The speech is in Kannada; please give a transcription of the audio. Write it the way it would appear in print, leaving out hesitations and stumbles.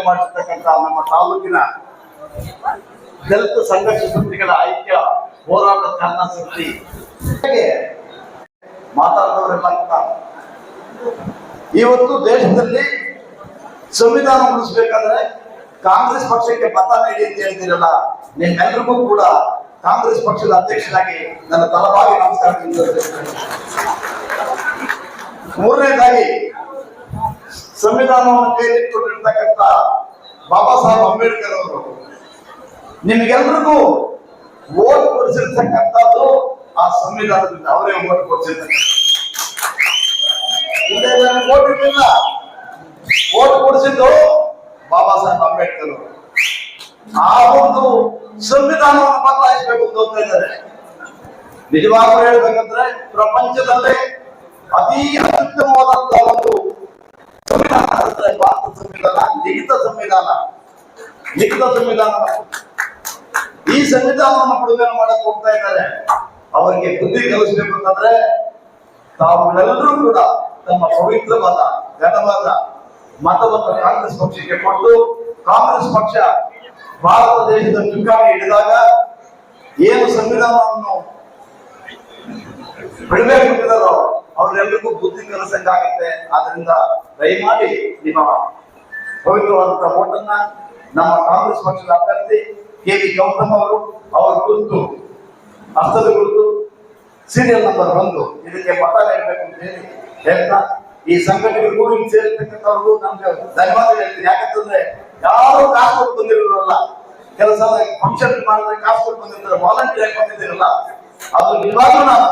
ಮಾಡಿರ್ತಕ್ಕಂಥ ನಮ್ಮ ತಾಲೂಕಿನ ದಲಿತ ಸಂಘರ್ಷ ಸಮಿತಿಗಳ ಐಕ್ಯ ಹೋರಾಟ ಚಾಲನಾ ಸಮಿತಿ ಮಾತಾಡಿದವರೆಲ್ಲ ಇವತ್ತು ದೇಶದಲ್ಲಿ ಸಂವಿಧಾನ ಉಳಿಸಬೇಕಾದ್ರೆ ಕಾಂಗ್ರೆಸ್ ಪಕ್ಷಕ್ಕೆ ಮತ ನೀಡಿ ಅಂತ ಹೇಳ್ತೀರಲ್ಲ, ನಿಮ್ಮೆಲ್ಲರಿಗೂ ಕೂಡ ಕಾಂಗ್ರೆಸ್ ಪಕ್ಷದ ಅಧ್ಯಕ್ಷನಾಗಿ ನನ್ನ ತಲವಾಗಿ ನಮಸ್ಕಾರ. ಮೂರನೇದಾಗಿ ಸಂವಿಧಾನವನ್ನು ಕೈಗೆತ್ತಿಕೊಂಡಿರ್ತಕ್ಕಂಥ ಬಾಬಾ ಸಾಹೇಬ್ ಅಂಬೇಡ್ಕರ್ ಅವರು ನಿಮ್ಗೆಲ್ರಿಗೂ ವೋಟ್ ಕೊಡಿಸಿರ್ತಕ್ಕಂಥದ್ದು ಆ ಸಂವಿಧಾನದಿಂದ. ಅವರೇ ವೋಟ್ ಕೊಡಿಸಿರ್ತಕ್ಕಂಥ, ವೋಟ್ ಇರಲಿಲ್ಲ, ವೋಟ್ ಕೊಡಿಸಿದ್ದು ಬಾಬಾ ಸಾಹೇಬ್ ಅಂಬೇಡ್ಕರ್ ಅವರು. ಆ ಒಂದು ಸಂವಿಧಾನವನ್ನು ಬದಲಾಯಿಸಬೇಕು ಅಂತ ಹೋಗ್ತಾ ಇದ್ದಾರೆ. ನಿಜವಾಗ್ಲೂ ಹೇಳ್ಬೇಕಂದ್ರೆ ಪ್ರಪಂಚದಲ್ಲೇ ಅತಿ ಅತ್ಯುತ್ತಮವಾದಂತಹ ಒಂದು ಸಂವಿಧಾನ ಅಂದ್ರೆ ಭಾರತ ಸಂವಿಧಾನ, ಲಿಖಿತ ಸಂವಿಧಾನ. ಈ ಸಂವಿಧಾನವನ್ನು ಬಿಡುಗಡೆ ಮಾಡಕ್ ಹೋಗ್ತಾ ಇದ್ದಾರೆ. ಅವರಿಗೆ ಬುದ್ಧಿ ಕಲಿಸಬೇಕು ಅಂತಂದ್ರೆ ತಾವುಗಳೆಲ್ಲರೂ ಕೂಡ ತಮ್ಮ ಪವಿತ್ರವಾದ ಘನವಾದ ಮತವನ್ನು ಕಾಂಗ್ರೆಸ್ ಪಕ್ಷಕ್ಕೆ ಕೊಟ್ಟು, ಕಾಂಗ್ರೆಸ್ ಪಕ್ಷ ಭಾರತ ದೇಶದ ಚುಕ್ಕಾಣಿ ಹಿಡಿದಾಗ ಏನು ಸಂವಿಧಾನವನ್ನು ಬಿಡಬೇಕಿದ್ದಾರೋ ಅವರೆಲ್ಲರಿಗೂ ಬುದ್ಧಿ ಕಲಿಸಂಗಾಗತ್ತೆ. ಆದ್ರಿಂದ ದಯಮಾಡಿ ನಿಮ್ಮ ಪವಿತ್ರವಾದಂತಹ ಓಟನ್ನ ನಮ್ಮ ಕಾಂಗ್ರೆಸ್ ಪಕ್ಷದ ಅಭ್ಯರ್ಥಿ ಕೆ.ವಿ. ಗೌತಮ್ ಅವರು ಅವರ ಕುರಿತು ಹಸ್ತದ ಕುರಿತು ಸೀರಿಯಲ್ ನಂಬರ್ 1 ಇದಕ್ಕೆ ಮತ ನೀಡಬೇಕು ಅಂತ ಹೇಳಿ ಹೇಳ್ತಾ, ಈ ಸಂಘಟನೆಗಳಿಗೂ ಇಲ್ಲಿ ಸೇರಿರ್ತಕ್ಕಂಥವ್ರಿಗೂ ನಮ್ಗೆ ಧನ್ಯವಾದ ಹೇಳ್ತೀನಿ. ಯಾಕಂತಂದ್ರೆ ಯಾರು ಕಾಸು ಕೊಟ್ಟು ಬಂದಿರೋಲ್ಲ, ಕೆಲಸ ಫಂಕ್ಷನ್ ಮಾಡಿದ್ರೆ ಕಾಸು ಕೊಟ್ಟು ಬಂದಿರ್ತಾರೆ, ವಾಲಂಟಿಯರ್ ಆಗಿ ಬಂದಿದ್ದೀರಲ್ಲ, ಅದು ನಿಜವಾಗ್ಲೂ ನಾನು